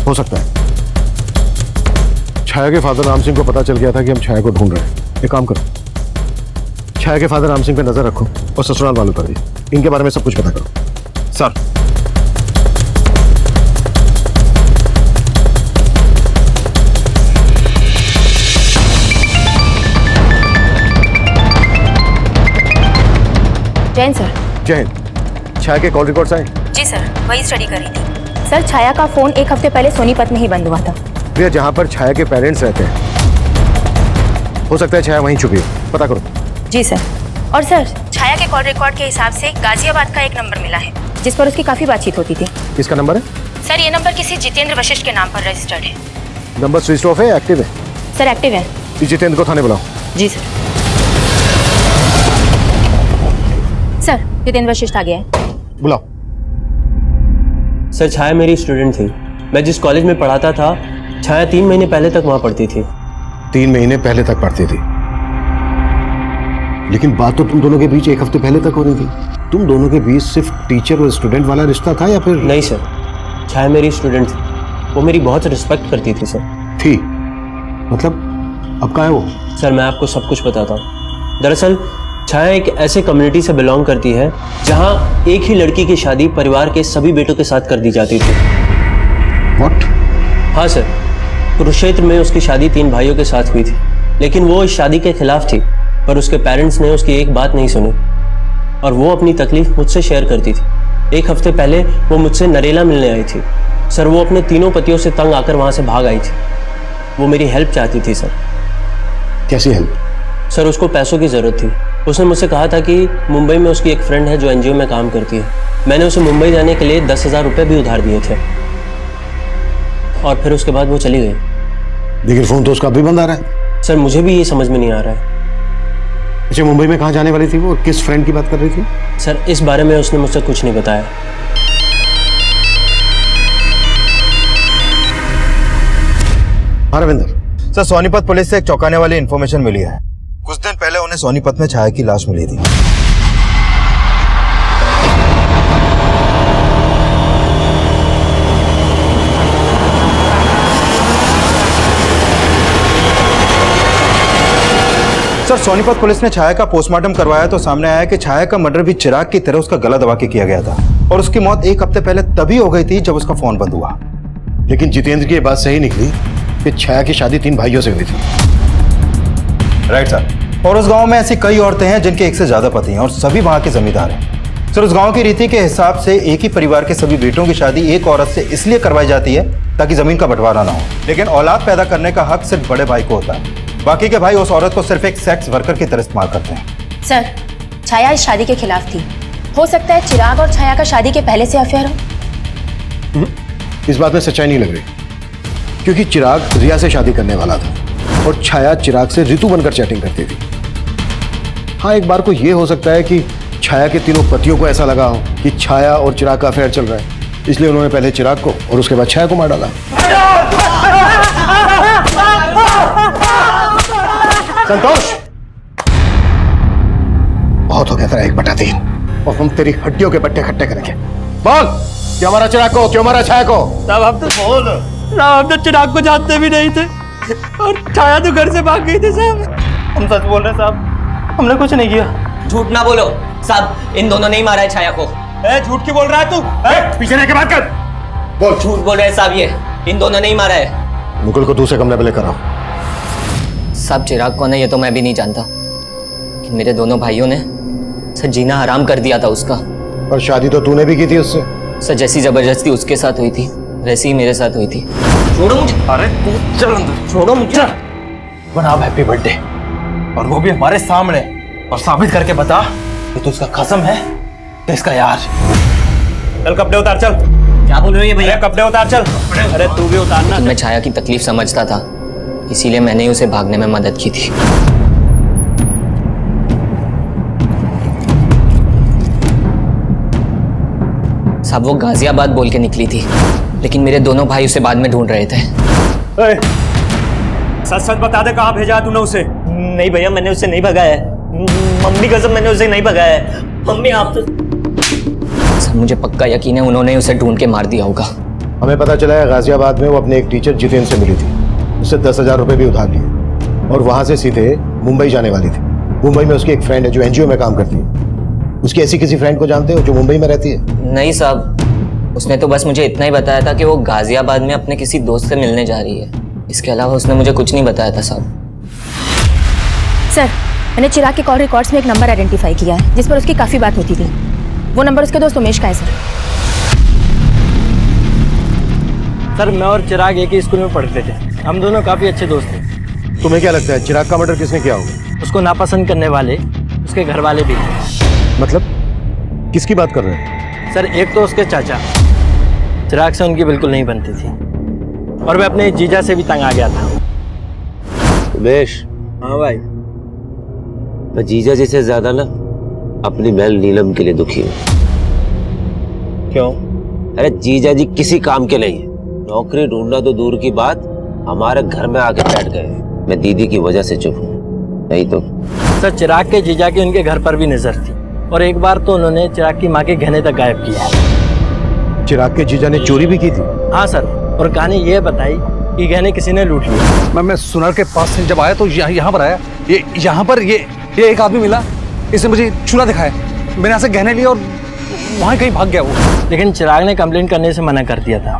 हो सकता है छाया के फादर राम सिंह को पता चल गया था कि हम छाया को ढूंढ रहे हैं। एक काम करो, छाया के फादर राम सिंह पे नजर रखो और ससुराल वालों पर भी, इनके बारे में सब कुछ पता करो।
सर
जय हिंद सर।
जय हिंद। छाया के कॉल रिकॉर्ड्स आए?
जी सर, वही स्टडी कर रही थी। सर छाया का फोन 1 हफ्ते पहले सोनीपत में ही बंद हुआ था।
भैया जहाँ पर छाया के पेरेंट्स रहते हैं, हो सकता है छाया वहीं छुपी हो, पता करो।
जी सर। और सर छाया के कॉल रिकॉर्ड के हिसाब से गाजियाबाद का एक नंबर मिला है जिस पर उसकी काफी बातचीत होती थी।
किसका नंबर है?
सर ये नंबर किसी जितेंद्र वशिष्ठ के नाम पर रजिस्टर्ड है।
नंबर स्विच ऑफ है या एक्टिव है?
सर एक्टिव है।
जितेंद्र को थाने बुलाओ।
जी सर। सर जितेंद्र वशिष्ठ आ गया है।
बुलाओ।
सर छाया मेरी स्टूडेंट थी। मैं जिस कॉलेज में पढ़ाता था, छाया 3 महीने पहले तक वहां पढ़ती थी।
3 महीने पहले तक पढ़ती थी? लेकिन बात तो तुम दोनों के बीच एक हफ्ते पहले तक हो रही थी। तुम दोनों के बीच सिर्फ टीचर और स्टूडेंट वाला रिश्ता था या फिर?
नहीं सर, छाया मेरी स्टूडेंट थी, वो मेरी बहुत रिस्पेक्ट करती थी सर।
थी मतलब अब कहाँ है वो?
सर मैं आपको सब कुछ बताता हूँ। दरअसल छाया एक ऐसे कम्युनिटी से बिलोंग करती है जहाँ एक ही लड़की की शादी परिवार के सभी बेटों के साथ कर दी जाती थी।
What?
हाँ सर, कुरुक्षेत्र में उसकी शादी 3 भाइयों के साथ हुई थी, लेकिन वो इस शादी के खिलाफ थी, पर उसके पेरेंट्स ने उसकी एक बात नहीं सुनी और वो अपनी तकलीफ मुझसे शेयर करती थी। 1 हफ्ते पहले वो मुझसे नरेला मिलने आई थी। सर वो अपने 3 पतियों से तंग आकर वहाँ से भाग आई थी। वो मेरी हेल्प चाहती थी सर।
कैसी हेल्प?
सर उसको पैसों की ज़रूरत थी। उसने मुझसे कहा था कि मुंबई में उसकी एक फ्रेंड है जो एनजीओ में काम करती है। मैंने उसे मुंबई जाने के लिए 10,000 रुपये भी उधार दिए थे और फिर उसके बाद वो चली गई।
लेकिन फोन तो उसका अभी बंद आ रहा है।
सर मुझे भी ये समझ में नहीं आ रहा है।
अच्छा, मुंबई में कहाँ जाने वाली थी वो और किस फ्रेंड की बात कर रही थी?
सर इस बारे में उसने मुझसे कुछ नहीं बताया।
हाँ रविंदर।
सर सोनीपत पुलिस से एक चौंकाने वाली इंफॉर्मेशन मिली है। कुछ दिन पहले उन्हें सोनीपत में छाया की लाश मिली थी। सर सोनीपत पुलिस ने छाया का पोस्टमार्टम करवाया तो सामने आया कि छाया का मर्डर भी चिराग की तरह उसका गला दबा के किया गया था और उसकी मौत 1 हफ्ते पहले तभी हो गई थी जब उसका फोन बंद हुआ।
लेकिन जितेंद्र की ये बात सही निकली कि छाया की शादी 3 भाइयों से हुई थी।
Right sir. और उस गांव में ऐसी कई औरतें हैं जिनके एक से ज्यादा पति हैं और सभी वहां के जमींदार हैं। सर उस गांव की रीति के हिसाब से एक ही परिवार के सभी बेटों की शादी एक औरत से इसलिए करवाई जाती है ताकि जमीन का बंटवारा ना हो, लेकिन औलाद पैदा करने का हक सिर्फ बड़े भाई को होता है। बाकी के भाई उस औरत को सिर्फ एक सेक्स वर्कर की तरह इस्तेमाल करते हैं।
सर छाया इस शादी के खिलाफ थी। हो सकता है चिराग और छाया का शादी के पहले से अफेयर हो।
इस बात में सच्चाई नहीं लग रही, क्योंकि चिराग रिया से शादी करने वाला था और छाया चिराग से ऋतु बनकर चैटिंग करती थी। हाँ, एक बार को यह हो सकता है कि छाया के 3 पतियों को ऐसा लगा हो कि छाया और चिराग का अफेयर चल रहा है, इसलिए उन्होंने पहले चिराग को और उसके बाद छाया को मार डाला। संतोष, बहुत हो गया तेरा 1/3 और हम तेरी हड्डियों के पट्टे खट्टे करेंगे। बोल, क्यों मारा चिराग को, क्यों मारा छाया को?
साहब हम तो बोल साहब हम तो चिराग को जानते भी नहीं थे और छाया तो घर से भाग गई थी साहब। हम सच बोल रहे हैं साहब, हमने कुछ नहीं किया।
झूठ ना बोलो साहब, इन दोनों ने ही मारा है छाया को।
झूठ क्यों बोल रहा है तू?
पीछे रह के बात कर। बोल।
झूठ बोल रहे हैं साहब, ये इन दोनों ने ही मारा है।
मुकुल को दूसरे कमरे में लेकर आओ।
साहब चिराग कौन है ये तो मैं भी नहीं जानता, कि मेरे दोनों भाइयों ने सर जीना हराम कर दिया था उसका।
और शादी तो तूने भी की थी उससे।
सर जैसी जबरदस्ती उसके साथ हुई थी वैसी ही मेरे साथ हुई थी। छोड़ो मुझे।
अरे तू चल अंदर,
छोड़ो मुझे।
बना हैप्पी बर्थडे और वो भी हमारे सामने, और साबित करके बता कि तू उसका कसम है कि इसका यार। चल कपड़े उतार चल।
क्या बोल रहे हो ये भैया?
कपड़े उतार चल। अरे तू भी उतारना।
मैं छाया की तकलीफ समझता था, इसीलिए मैंने उसे भागने में मदद की थी। साहब वो गाजियाबाद बोल के निकली थी, लेकिन मेरे दोनों भाई उसे बाद में ढूंढ रहे थे।
सच सच बता दे, कहाँ भेजा तूने उसे?
नहीं भैया, मैंने उसे नहीं भगाया है। मम्मी कसम, मैंने उसे नहीं भगाया है। मम्मी आप तो।
सर मुझे पक्का यकीन है उन्होंने उसे ढूंढ के मार दिया होगा।
हमें पता चला है गाजियाबाद में वो अपने एक टीचर जितेंद्र से मिली थी, उससे 10,000 रुपये भी उधार लिए और वहां से सीधे मुंबई जाने वाली थी। मुंबई में उसकी एक फ्रेंड है जो एनजीओ में काम करती है। उसकी ऐसी किसी फ्रेंड को जानते हो जो मुंबई में रहती है?
नहीं साहब, उसने तो बस मुझे इतना ही बताया था कि वो गाजियाबाद में अपने किसी दोस्त से मिलने जा रही है। इसके अलावा उसने मुझे कुछ नहीं बताया था साहब।
सर मैंने चिराग के कॉल रिकॉर्ड्स में एक नंबर आइडेंटिफाई किया है जिस पर उसकी काफ़ी बात होती थी। वो नंबर उसके दोस्त उमेश का है।
सर मैं और चिराग एक ही स्कूल में पढ़ते थे, हम दोनों काफी अच्छे दोस्त थे।
तुम्हें क्या लगता है चिराग का मर्डर किसने किया होगा?
उसको नापसंद करने वाले उसके घर वाले भी थे।
मतलब किसकी बात कर रहे हैं?
सर एक तो उसके चाचा, चिराग से उनकी बिल्कुल नहीं बनती थी और मैं अपने जीजा से भी तंग आ गया था।
उमेश।
हाँ भाई।
मैं जीजा जी से ज्यादा ना अपनी बहन नीलम के लिए दुखी हूँ।
क्यों?
अरे जीजा जी किसी काम के नहीं है। नौकरी ढूंढना तो दूर की बात, हमारे घर में आके बैठ गए। मैं दीदी की वजह से चुप हूँ, नहीं तो
सर चिराग के जीजा की उनके घर पर भी नजर थी और एक बार तो उन्होंने चिराग की माँ के गहने तक गायब किया।
चिराग के जीजा ने चोरी भी की थी?
हाँ सर, और कहानी ये बताई कि गहने किसी ने लूट लिया।
मैं सुनार के पास से जब आया तो यहाँ पर आया, ये यहाँ पर ये एक आदमी मिला, इसने मुझे चूल्हा दिखाया, मैंने यहाँ से गहने लिए और वहाँ कहीं भाग गया वो।
लेकिन चिराग ने कंप्लेंट करने से मना कर दिया था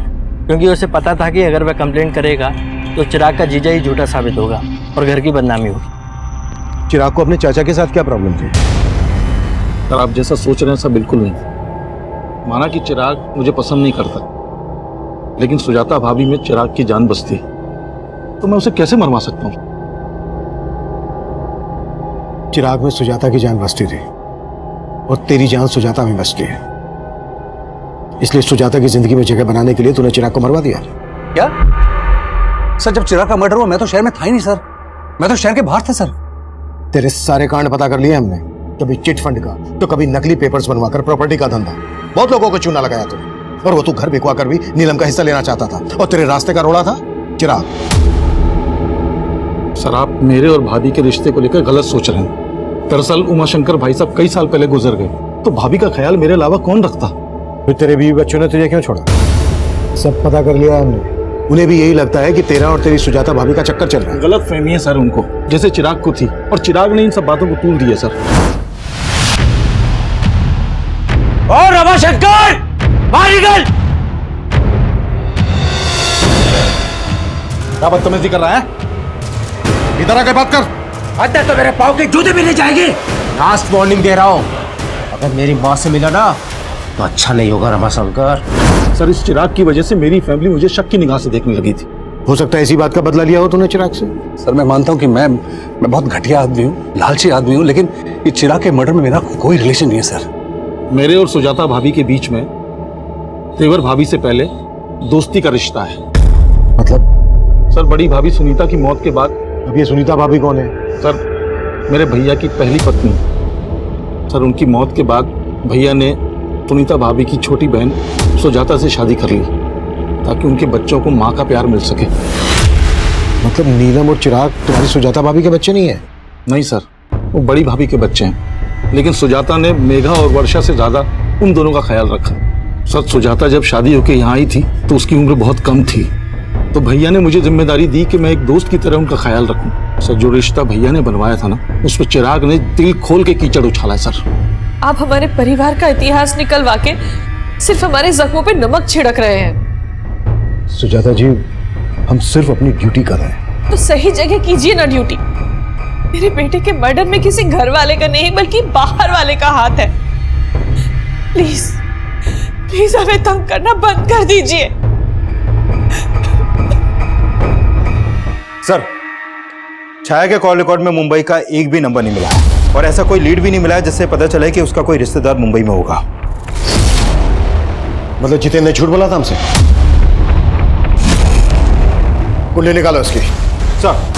क्योंकि उसे पता था कि अगर वह कंप्लेंट करेगा तो चिराग का जीजा ही झूठा साबित होगा और घर की बदनामी होगी।
चिराग को अपने चाचा के साथ क्या प्रॉब्लम थी?
सर आप जैसा सोच रहे हैं ऐसा बिल्कुल नहीं। माना कि चिराग मुझे पसंद नहीं करता, लेकिन सुजाता भाभी में चिराग की जान बसती तो मैं उसे कैसे मरवा सकता हूँ?
चिराग में सुजाता की जान बसती थी और तेरी जान सुजाता में बसती है, इसलिए सुजाता की जिंदगी में जगह बनाने के लिए तूने चिराग को मरवा दिया।
क्या सर, जब चिराग का मर्डर हुआ मैं तो शहर में था ही नहीं सर, मैं तो शहर के बाहर था सर।
तेरे सारे कांड पता कर लिए हमने, कभी चिट फंड का तो कभी नकली पेपर्स बनवाकर प्रॉपर्टी का धंधा, बहुत लोगों को चूना लगाया तूने। और वो तू घर बिकवा कर भी नीलम का हिस्सा लेना चाहता था और तेरे रास्ते का रोड़ा था चिराग।
सर आप मेरे और भाभी के रिश्ते को लेकर गलत सोच रहे हैं। दरअसल उमाशंकर भाई साहब कई साल पहले गुजर गए, तो भाभी का ख्याल मेरे अलावा कौन रखता?
फिर तेरे बीवी बच्चों ने तुझे क्यों छोड़ा? सब पता कर लिया हमने, उन्हें भी यही लगता है कि तेरा और तेरी सुजाता भाभी का चक्कर चल रहा है।
गलत फहमी है सर उनको, जैसे चिराग को थी, और चिराग ने इन सब बातों को तूल दिया सर।
और रमाशंकर बाहर निकल!
क्या बदतमीजी कर रहा है? इधर आके बात कर।
अंदर तो मेरे पाँव के जूते भी नहीं जाएंगे। लास्ट वार्निंग दे रहा हूँ, अगर मेरी माँ से मिला ना तो अच्छा नहीं होगा रमाशंकर।
सर इस चिराग की वजह से मेरी फैमिली मुझे शक की निगाह से देखने लगी थी।
हो सकता है इसी बात का बदला लिया हो तूने चिराग से।
सर मैं मानता हूँ कि मैं बहुत घटिया आदमी हूँ, लालची आदमी हूँ, लेकिन ये चिराग के मर्डर में मेरा कोई रिलेशन नहीं है सर।
मेरे और सुजाता भाभी के बीच में तेवर भाभी से पहले दोस्ती का रिश्ता है।
मतलब?
सर बड़ी भाभी सुनीता की मौत के बाद।
अब ये सुनीता भाभी कौन है?
सर मेरे भैया की पहली पत्नी। सर उनकी मौत के बाद भैया ने सुनीता भाभी की छोटी बहन सुजाता से शादी कर ली ताकि उनके बच्चों को माँ का प्यार मिल सके।
मतलब नीलम और चिराग तुम्हारी सुजाता भाभी के बच्चे नहीं है?
नहीं सर, वो बड़ी भाभी के बच्चे हैं, लेकिन सुजाता ने मेघा और वर्षा से ज्यादा उन दोनों का ख्याल रखा। सर सुजाता जब शादी होकर यहाँ आई थी तो उसकी उम्र बहुत कम थी, तो भैया ने मुझे जिम्मेदारी दी कि मैं एक दोस्त की तरह उनका ख्याल रखूं। सर जो रिश्ता भैया ने बनवाया था ना, उस पर चिराग ने दिल खोल के कीचड़ उछाला है। सर
आप हमारे परिवार का इतिहास निकलवा के सिर्फ हमारे जख्मों पे नमक छिड़क रहे हैं।
सुजाता जी हम सिर्फ अपनी ड्यूटी कर रहे हैं।
तो सही जगह कीजिए ना ड्यूटी। मेरे बेटे के मर्डर में किसी घर वाले का नहीं बल्कि बाहर वाले का हाथ है। प्लीज प्लीज हमें तंग करना बंद कर दीजिए।
सर छाया के कॉल रिकॉर्ड में मुंबई का एक भी नंबर नहीं मिला है और ऐसा कोई लीड भी नहीं मिला है जिससे पता चले कि उसका कोई रिश्तेदार मुंबई में होगा।
मतलब जितेंद्र ने झूठ बोला था हमसे? कुंडली निकालो उसकी।
सर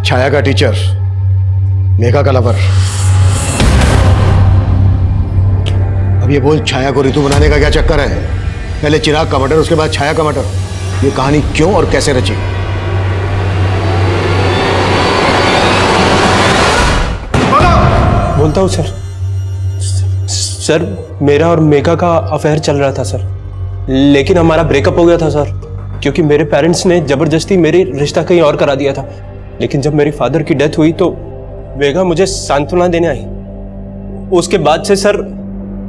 छाया का टीचर, मेघा का लवर। अब ये बोल छाया को ऋतु बनाने का क्या चक्कर है? पहले चिराग का मर्डर, उसके बाद छाया का मर्डर। ये कहानी क्यों और कैसे रची?
बोलता हूँ सर। सर मेरा और मेघा का अफेयर चल रहा था सर, लेकिन हमारा ब्रेकअप हो गया था सर, क्योंकि मेरे पेरेंट्स ने जबरदस्ती मेरी रिश्ता कहीं और करा दिया था। लेकिन जब मेरी फादर की डेथ हुई तो मेघा मुझे सांत्वना देने आई। उसके बाद से सर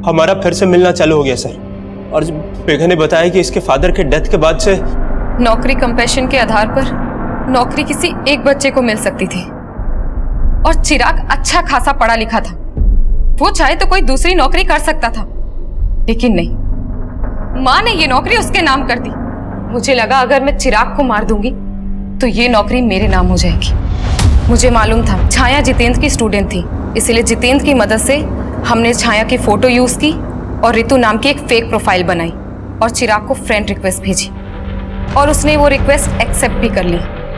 हमारा फिर से मिलना चालू हो गया सर। और मेघा ने बताया कि इसके फादर के डेथ के बाद से
नौकरी कंपैशन के आधार पर नौकरी किसी एक बच्चे को मिल सकती थी और चिराग अच्छा खासा पढ़ा लिखा था, वो चाहे तो कोई दूसरी नौकरी कर सकता था, लेकिन नहीं, माँ ने ये नौकरी उसके नाम कर दी। मुझे लगा अगर मैं चिराग को मार दूंगी तो ये नौकरी मेरे नाम हो जाएगी। मुझे मालूम था छाया जितेंद्र की स्टूडेंट थी
इसीलिए जितेंद्र की मदद से हमने छाया की फोटो यूज की और रितु नाम की एक फेक प्रोफाइल बनाई और चिराग को फ्रेंड रिक्वेस्ट भेजी और उसने वो रिक्वेस्ट एक्सेप्ट भी कर ली।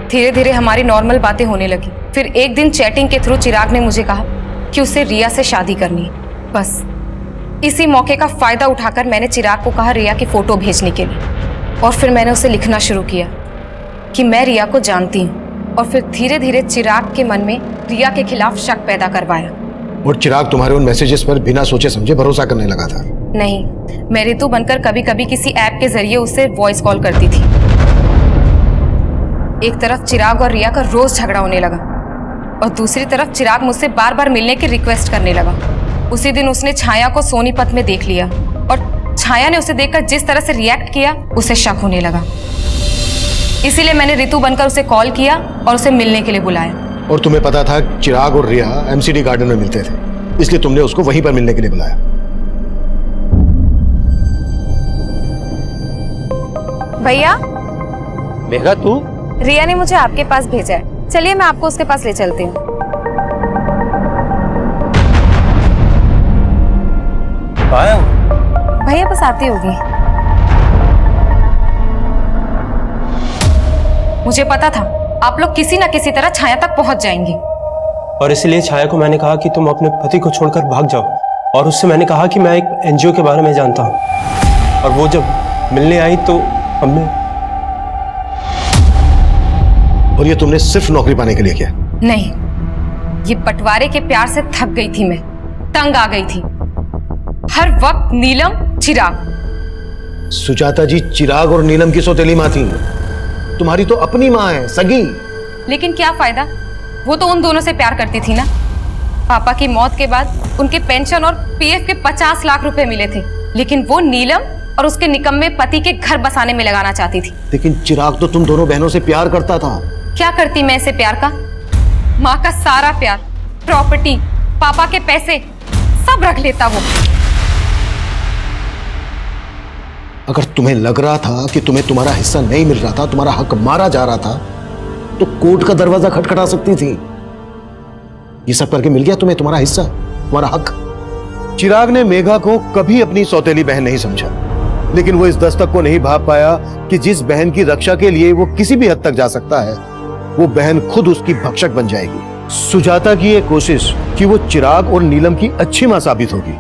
धीरे धीरे हमारी नॉर्मल बातें होने लगी। फिर एक दिन चैटिंग के थ्रू चिराग ने मुझे कहा कि उसे रिया से शादी करनी है। बस इसी मौके का फायदा उठाकर मैंने चिराग को कहा रिया की फोटो भेजने के लिए और फिर मैंने उसे लिखना शुरू किया कि मैं रिया को जानती हूँ और फिर धीरे धीरे चिराग के मन में रिया के खिलाफ शक पैदा करवाया।
और चिराग तुम्हारे उन मैसेजेस पर बिना सोचे समझे भरोसा करने लगा था?
नहीं, मैं रितु बनकर कभी कभी किसी ऐप के जरिए उससे वॉइस कॉल करती थी। एक तरफ चिराग और रिया का रोज झगड़ा होने लगा और दूसरी तरफ चिराग मुझसे बार बार मिलने की रिक्वेस्ट करने लगा। उसी दिन उसने छाया को सोनीपत में देख लिया और छाया ने उसे देखकर जिस तरह से रिएक्ट किया उसे शक होने लगा। इसीलिए मैंने रितु बनकर उसे कॉल किया और उसे मिलने के लिए बुलाया।
और तुम्हें पता था चिराग और रिया एमसीडी गार्डन में मिलते थे, इसलिए तुमने उसको वहीं पर मिलने के लिए बुलाया।
भैया,
मेघा तू?
रिया ने मुझे आपके पास भेजा है, चलिए मैं आपको उसके पास ले चलती हूँ। भैया बस आती होगी। मुझे पता था आप लोग किसी न किसी तरह छाया तक पहुंच जाएंगे
और इसलिए छाया को मैंने कहा कि तुम अपने पति को छोड़कर भाग जाओ और उससे मैंने कहा कि मैं एक एनजीओ के बारे में जानता हूँ और वो जब मिलने आई तो हमने।
और ये तुमने सिर्फ नौकरी पाने के लिए किया?
नहीं, ये बंटवारे के प्यार से थक गई थी, मैं तंग आ गई थी। हर वक्त नीलम चिराग।
सुजाता जी, चिराग और नीलम की सौतेली माँ थी, तुम्हारी तो अपनी माँ है, सगी।
लेकिन क्या फायदा, वो तो उन दोनों से प्यार करती थी ना। पापा की मौत के बाद उनके पेंशन और पीएफ के 50 लाख रुपए मिले थे, लेकिन वो नीलम और उसके निकम्मे पति के घर बसाने में लगाना चाहती थी।
लेकिन चिराग तो तुम दोनों बहनों से प्यार करता था।
क्या करती मैं इसे प्यार का? माँ का सारा प्यार, प्रॉपर्टी, पापा के पैसे सब रख लेता वो।
अगर तुम्हें लग रहा था कि तुम्हें तुम्हारा हिस्सा नहीं मिल रहा था, तुम्हारा हक मारा जा रहा था, तो कोर्ट का दरवाजा खटखटा सकती थी। ये सब करके मिल गया तुम्हें तुम्हारा हिस्सा, तुम्हारा हक।
चिराग ने मेघा को कभी अपनी सौतेली बहन नहीं समझा, लेकिन वो इस दस्तक को नहीं भाप पाया कि जिस बहन की रक्षा के लिए वो किसी भी हद तक जा सकता है, वो बहन खुद उसकी भक्षक बन जाएगी। सुजाता की ये कोशिश कि वो चिराग और नीलम की अच्छी मां साबित होगी,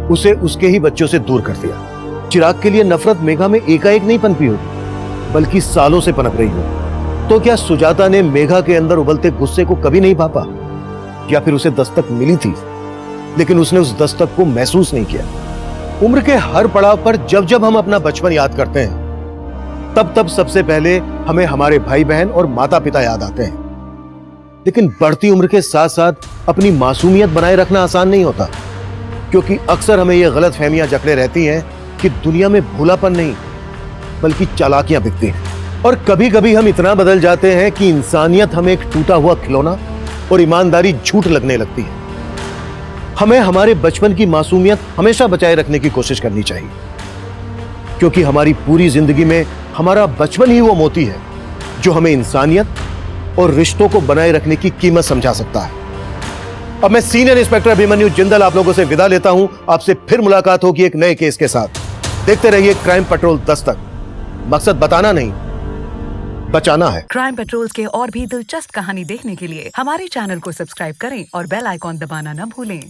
उसे उसके ही बच्चों से दूर कर दिया। चिराग के लिए नफरत मेघा में एकाएक नहीं पनपी होगी, बल्कि सालों से पनप रही हो। तो क्या सुजाता ने मेघा के अंदर उबलते गुस्से को कभी नहीं भापा? या फिर उसे दस्तक मिली थी, लेकिन उसने उस दस्तक को महसूस नहीं किया? उम्र के हर पड़ाव पर जब जब हम अपना बचपन याद करते हैं, तब तब सबसे पहले हमें हमारे भाई बहन और माता पिता याद आते हैं। लेकिन बढ़ती उम्र के साथ साथ अपनी मासूमियत बनाए रखना आसान नहीं होता, क्योंकि अक्सर हमें यह गलत फहमियां जकड़े रहती हैं कि दुनिया में भोलापन नहीं बल्कि चालाकियां बिकती हैं। और कभी कभी हम इतना बदल जाते हैं कि इंसानियत हमें एक टूटा हुआ खिलौना और ईमानदारी झूठ लगने लगती है। हमें हमारे बचपन की मासूमियत हमेशा बचाए रखने की कोशिश करनी चाहिए, क्योंकि हमारी पूरी जिंदगी में हमारा बचपन ही वो मोती है जो हमें इंसानियत और रिश्तों को बनाए रखने की कीमत समझा सकता है। अब मैं सीनियर इंस्पेक्टर अभिमन्यु जिंदल आप लोगों से विदा लेता हूं। आपसे फिर मुलाकात होगी एक नए केस के साथ। देखते रहिए क्राइम पेट्रोल दस्तक। मकसद बताना नहीं, बचाना है।
क्राइम पेट्रोल के और भी दिलचस्प कहानी देखने के लिए हमारे चैनल को सब्सक्राइब करें और बेल आइकॉन दबाना न भूलें।